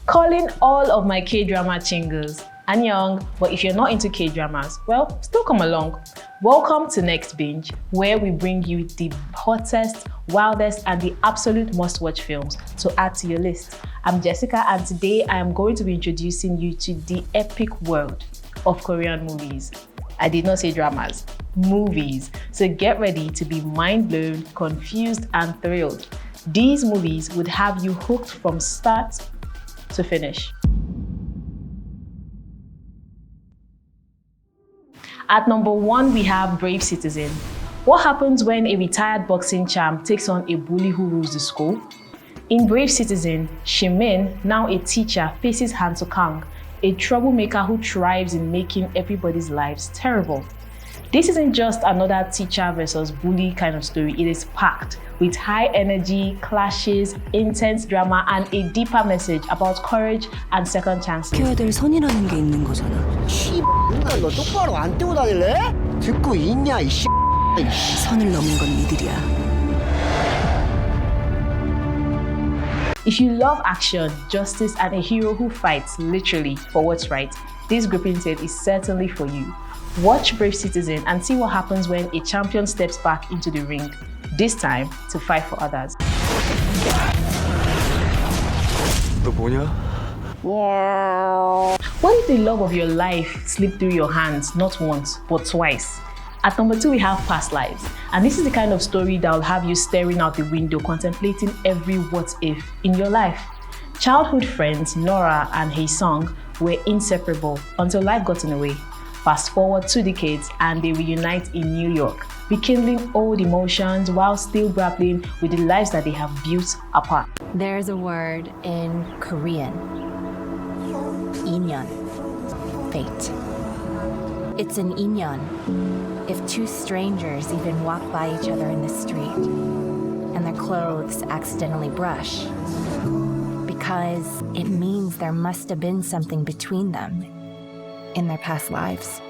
Calling all of my K-drama chingles. Annyeong, but if you're not into K-dramas, well, still come along. Welcome to Next Binge, where we bring you the hottest, wildest, and the absolute must-watch films to add to your list. I'm Jessica, and today I am going to be introducing you to the epic world of Korean movies. I did not say dramas, movies. So get ready to be mind-blown, confused, and thrilled. These movies would have you hooked from start to finish. At number 1, we have Brave Citizen. What happens when a retired boxing champ takes on a bully who rules the school? In Brave Citizen, Shimin, now a teacher, faces Han Soo-kang, a troublemaker who thrives in making everybody's lives terrible. This isn't just another teacher versus bully kind of story. It is packed with high energy, clashes, intense drama, and a deeper message about courage and second chances. 지켜야 될 선이라는 게 있는 거잖아. 너 똑바로 안 떼고 다닐래? 듣고 있냐 이 선을 넘은 건 니들이야. If you love action, justice, and a hero who fights literally for what's right, this gripping tale is certainly for you. Watch Brave Citizen and see what happens when a champion steps back into the ring, this time to fight for others. 너 뭐냐? What if the love of your life slipped through your hands not once, but twice? At number 2, we have Past Lives. And this is the kind of story that will have you staring out the window, contemplating every what if in your life. Childhood friends Nora and Hae-sung were inseparable until life got in the way. Fast forward 2 decades and they reunite in New York, rekindling old emotions while still grappling with the lives that they have built apart. There's a word in Korean, inyeon, fate. It's an inyeon if 2 strangers even walk by each other in the street and their clothes accidentally brush, because it means there must have been something between them in their past lives.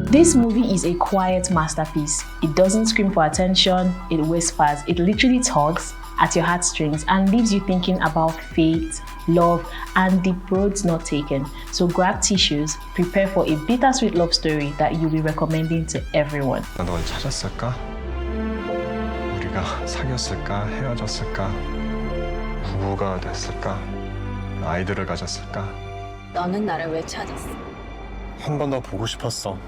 This movie is a quiet masterpiece. It doesn't scream for attention, it whispers. It literally tugs at your heartstrings and leaves you thinking about fate, love, and the roads not taken. So grab tissues, prepare for a bittersweet love story that you'll be recommending to everyone. 난 널 찾았을까? 우리가 사귀었을까? 헤어졌을까? 부부가 됐을까? 아이들을 가졌을까? 너는 나를 왜 찾았어? 한 번 더 보고 싶었어.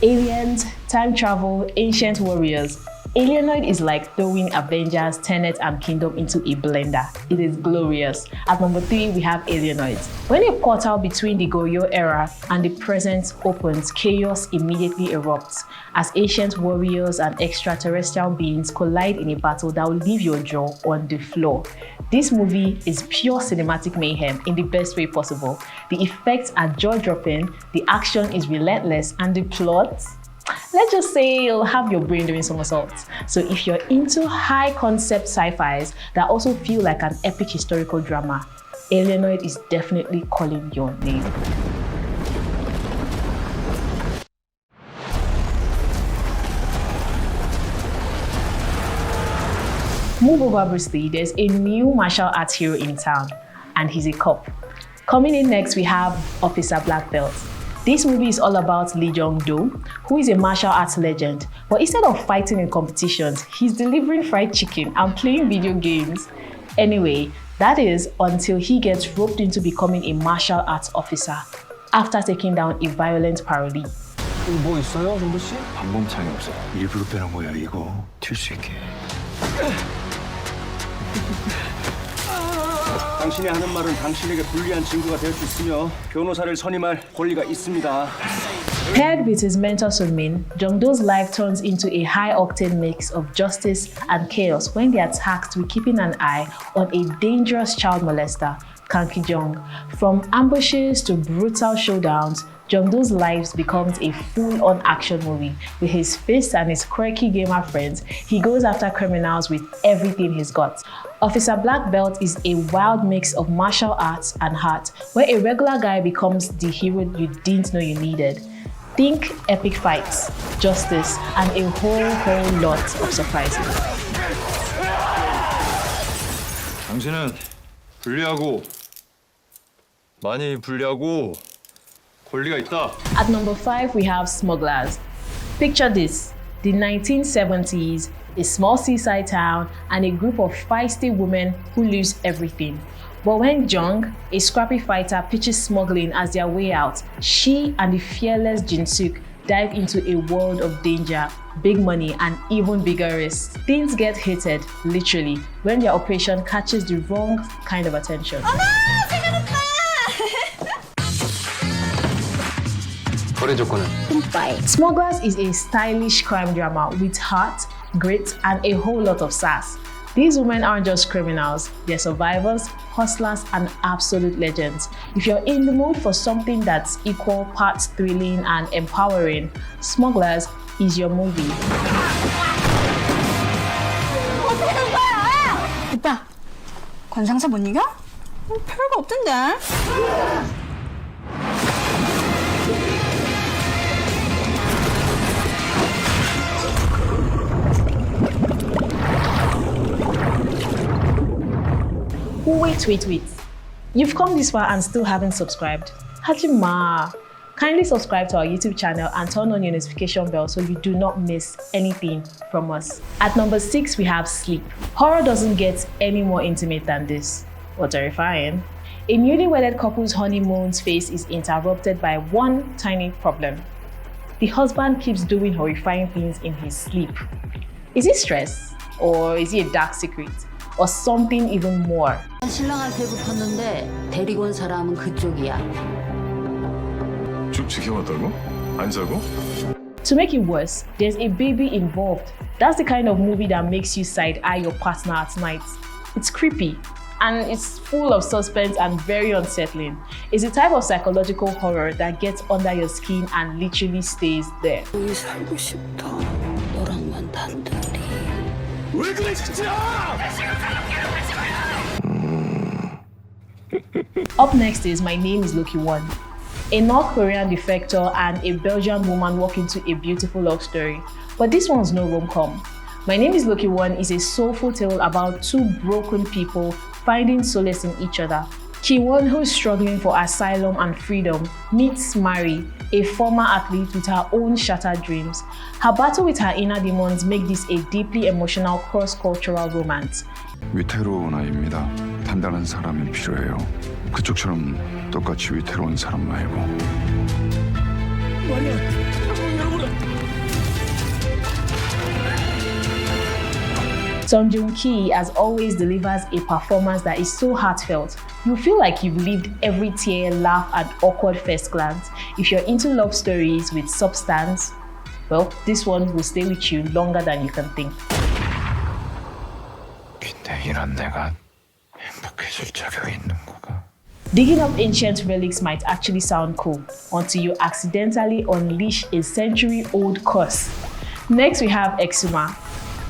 Aliens, time travel, ancient warriors. Alienoid is like throwing Avengers, Tenet, and Kingdom into a blender. It is glorious. At number 3, we have Alienoid. When a portal between the Goryeo era and the present opens, chaos immediately erupts as ancient warriors and extraterrestrial beings collide in a battle that will leave your jaw on the floor. This movie is pure cinematic mayhem in the best way possible. The effects are jaw-dropping, the action is relentless, and the plot, let's just say it'll have your brain doing somersaults. So if you're into high-concept sci-fis that also feel like an epic historical drama, Alienoid is definitely calling your name. Move over, Bruce Lee. There's a new martial arts hero in town, and he's a cop. Coming in next, we have Officer Black Belt. This movie is all about Lee Jong-do, who is a martial arts legend. But instead of fighting in competitions, he's delivering fried chicken and playing video games. Anyway, that is until he gets roped into becoming a martial arts officer after taking down a violent parolee. 뭐 있어요, 정도 씨? 방범창이 없어. 일부러 빼는 거야, 이거. 튈 수 있게. 당신이 하는 말은 당신에게 불리한 증거가 될 수 있으며 변호사를 선임할 권리가 있습니다. Paired with his mentor Sun-min, Jong-do's life turns into a high-octane mix of justice and chaos when they are tasked with keeping an eye on a dangerous child molester, Kang Ki-jong. From ambushes to brutal showdowns, Jong-do's life becomes a full-on action movie. With his fists and his quirky gamer friends, he goes after criminals with everything he's got. Officer Black Belt is a wild mix of martial arts and heart, where a regular guy becomes the hero you didn't know you needed. Think epic fights, justice, and a whole lot of surprises. 당신은 불리하고 많이 불리하고 권리가 있다. At number 5, we have Smugglers. Picture this, the 1970s, a small seaside town, and a group of feisty women who lose everything. But when Jung, a scrappy fighter, pitches smuggling as their way out, she and the fearless Jin-suk dive into a world of danger, big money, and even bigger risks. Things get heated, literally, when their operation catches the wrong kind of attention. 거래 조건은 Smugglers is a stylish crime drama with heart, grit, and a whole lot of sass. These women aren't just criminals, they're survivors, hustlers, and absolute legends. If you're in the mood for something that's equal parts thrilling and empowering, Smugglers is your movie. 오빠, 관상사 못 이겨? 별거 없던데. Wait. You've come this far and still haven't subscribed? Hajima! Kindly subscribe to our YouTube channel and turn on your notification bell so you do not miss anything from us. At number 6, we have Sleep. Horror doesn't get any more intimate than this, or terrifying. A newly wedded couple's honeymoon's phase is interrupted by one tiny problem. The husband keeps doing horrifying things in his sleep. Is it stress? Or is it a dark secret? Or something even more? 신랑을 배고팠는데 데리고 온 사람은 그쪽이야. 쭉 지켜봤다고? 안 자고? To make it worse, there's a baby involved. That's the kind of movie that makes you side-eye your partner at night. It's creepy, and it's full of suspense and very unsettling. It's a type of psychological horror that gets under your skin and literally stays there. 여기 살고 싶다. 너랑만 단둘이. 왜 그래 진짜! Up next is My Name is Loh Kiwan. A North Korean defector and a Belgian woman walk into a beautiful love story. But this one's no rom-com. My Name is Loh Kiwan is a soulful tale about two broken people finding solace in each other. Kiwan, who's struggling for asylum and freedom, meets Mari, a former athlete with her own shattered dreams. Her battle with her inner demons make this a deeply emotional cross-cultural romance. 위태로운 아이입니다. 단단한 사람이 필요해요. 그쪽처럼 똑같이 위태로운 사람 말고. Song Joong-ki, as always, delivers a performance that is so heartfelt. You feel like you've lived every tear, laugh, and awkward first glance. If you're into love stories with substance, well, this one will stay with you longer than you can think. 근데 이런 내가 행복해질 자격이 있는 거가? Digging up ancient relics might actually sound cool until you accidentally unleash a century-old curse. Next, we have Exhuma.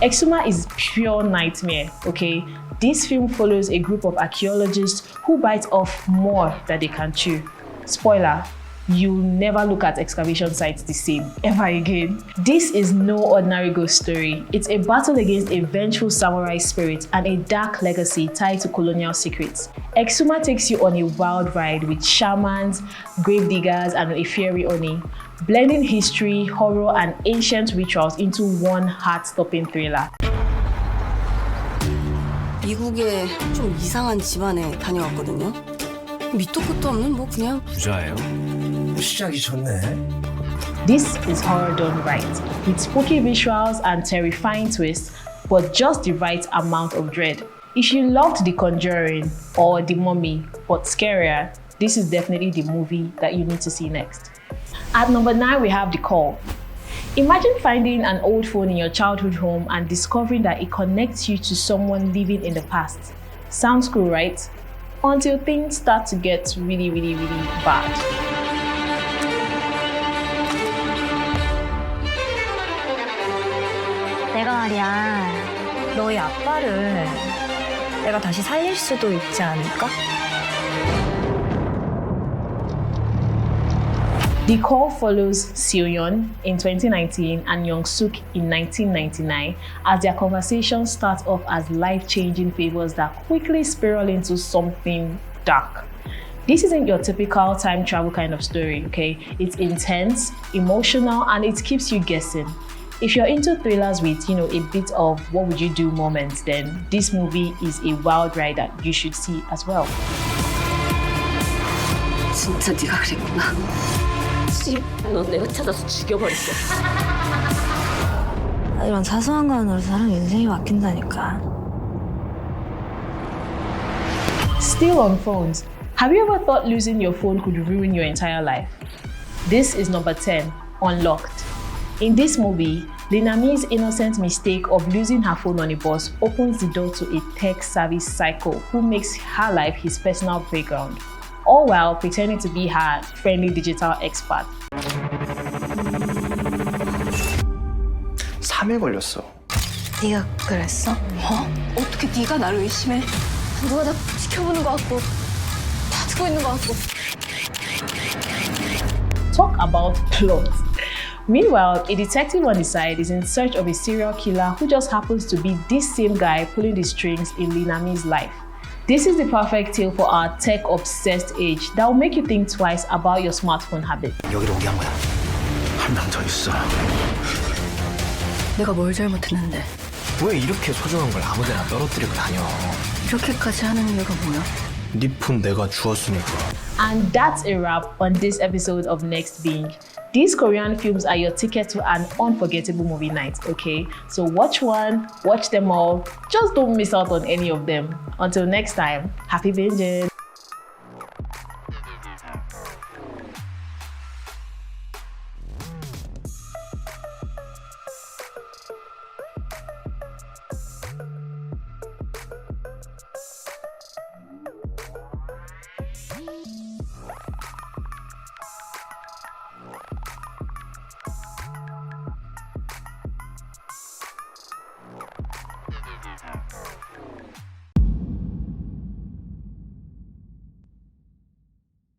Exhuma is pure nightmare, okay? This film follows a group of archaeologists who bite off more than they can chew. Spoiler, you'll never look at excavation sites the same ever again. This is no ordinary ghost story. It's a battle against a vengeful samurai spirit and a dark legacy tied to colonial secrets. Exhuma takes you on a wild ride with shamans, grave diggers, and a fairy oni, blending history, horror, and ancient rituals into one heart-stopping thriller. 미국에 좀 이상한 집안에 다녀왔거든요. 밑도 끝도 없는 뭐 그냥 부자예요? 시작이 좋네. This is horror done right, with spooky visuals and terrifying twists, but just the right amount of dread. If you loved The Conjuring or The Mummy, but scarier, this is definitely the movie that you need to see next. At number 9, we have The Call. Imagine finding an old phone in your childhood home and discovering that it connects you to someone living in the past. Sounds cool, right? Until things start to get really bad. 내가 말이야, 너희 아빠를 내가 다시 살릴 수도 있지 않을까? The Call follows Seo-yeon in 2019 and Young-suk in 1999 as their conversations start off as life-changing favors that quickly spiral into something dark. This isn't your typical time travel kind of story, okay? It's intense, emotional, and it keeps you guessing. If you're into thrillers with, a bit of what would you do moments, then this movie is a wild ride that you should see as well. 진짜 네가 그랬구나. 너 내가 찾아서 죽여버렸어. 이런 사소한 거로 사람 인생이 바뀐다니까. Still on phones. Have you ever thought losing your phone could ruin your entire life? This is number 10, Unlocked. In this movie, Lina Me's innocent mistake of losing her phone on a bus opens the door to a tech-savvy psycho who makes her life his personal playground, all while pretending to be her friendly digital expert. 3일 걸렸어. 네가 그랬어? 어떻게 네가 나를 의심해? 누가 나 지켜보는 것 같고 다 듣고 있는 것 같고. Talk about plot. Meanwhile, a detective on the side is in search of a serial killer who just happens to be this same guy pulling the strings in Lina Me's life. This is the perfect tale for our tech-obsessed age that will make you think twice about your smartphone habit. 여기로 오게 한 거야. 한 명 더 있어. 내가 뭘 잘못했는데 왜 이렇게 소중한 걸 아무데나 떨어뜨리고 다녀? 이렇게까지 하는 이유가 뭐야? 네 폰 내가 주웠으니까. And that's a wrap on this episode of Next Being. These Korean films are your ticket to an unforgettable movie night, okay? So watch one, watch them all, just don't miss out on any of them. Until next time, happy binging!